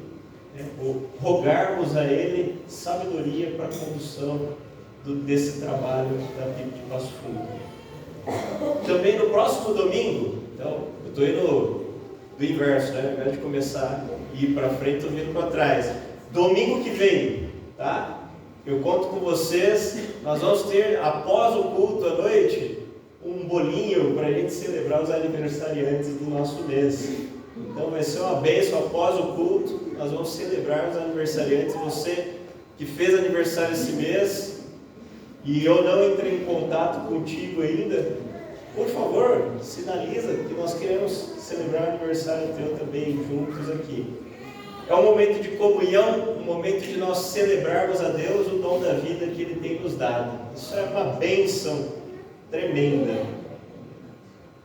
rogarmos a Ele sabedoria para a condução desse trabalho da PIB de Passo Fundo. Também no próximo domingo, então, eu estou indo do inverso, né? Ao invés de começar a ir para frente, estou vindo para trás. Domingo que vem, tá? Eu conto com vocês, nós vamos ter, após o culto à noite, um bolinho para a gente celebrar os aniversariantes do nosso mês. Então vai ser uma bênção. Após o culto, nós vamos celebrar os aniversariantes. Você que fez aniversário esse mês e eu não entrei em contato contigo ainda, por favor, sinaliza que nós queremos celebrar o aniversário teu também juntos aqui. É um momento de comunhão, um momento de nós celebrarmos a Deus o dom da vida que Ele tem nos dado. Isso é uma bênção tremenda.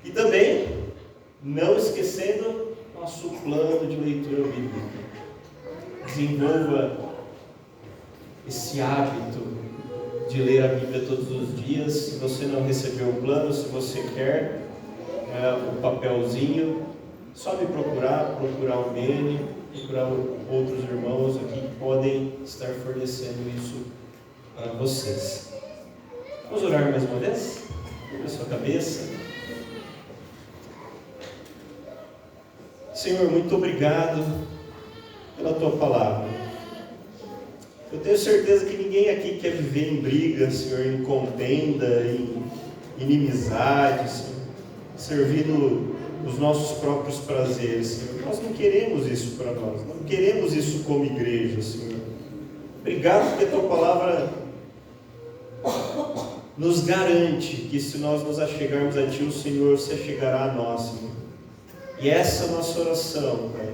E também, não esquecendo nosso plano de leitura bíblica. Desenvolva esse hábito de ler a Bíblia todos os dias. Se você não recebeu o plano, se você quer o papelzinho, só me procurar o Beni, procurar outros irmãos aqui que podem estar fornecendo isso para vocês. Vamos orar mais uma vez? Sobre a sua cabeça. Senhor, muito obrigado pela Tua palavra. Eu tenho certeza que ninguém aqui quer viver em briga, Senhor, em contenda, em inimizade, Senhor, servindo os nossos próprios prazeres, Senhor. Nós não queremos isso para nós, não queremos isso como igreja, Senhor. Obrigado porque a Tua palavra nos garante que se nós nos achegarmos a Ti, o Senhor se achegará a nós, Senhor. E essa é a nossa oração, Pai,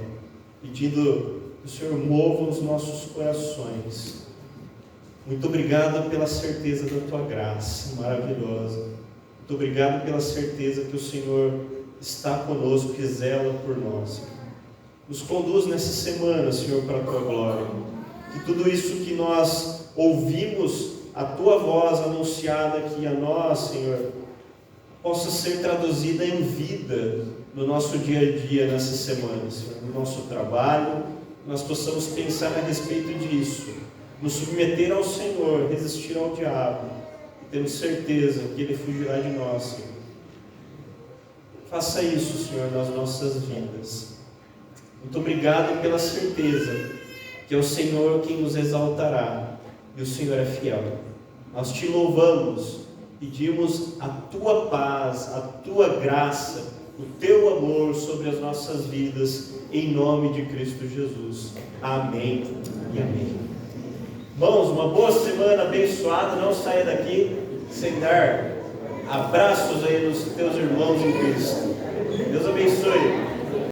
pedindo que o Senhor mova os nossos corações. Muito obrigado pela certeza da Tua graça maravilhosa. Muito obrigado pela certeza que o Senhor está conosco, que zela por nós. Nos conduz nessa semana, Senhor, para a Tua glória. Que tudo isso que nós ouvimos, a Tua voz anunciada aqui a nós, Senhor, possa ser traduzida em vida no nosso dia a dia nessa semana, Senhor, no nosso trabalho. Nós possamos pensar a respeito disso, nos submeter ao Senhor, resistir ao diabo, e temos certeza que Ele fugirá de nós, Senhor. Faça isso, Senhor, nas nossas vidas. Muito obrigado pela certeza que é o Senhor quem nos exaltará, e o Senhor é fiel. Nós Te louvamos, pedimos a Tua paz, a Tua graça, o Teu amor sobre as nossas vidas, em nome de Cristo Jesus. Amém e amém. Irmãos, uma boa semana abençoada. Não saia daqui sem dar abraços aí nos teus irmãos em Cristo. Deus abençoe.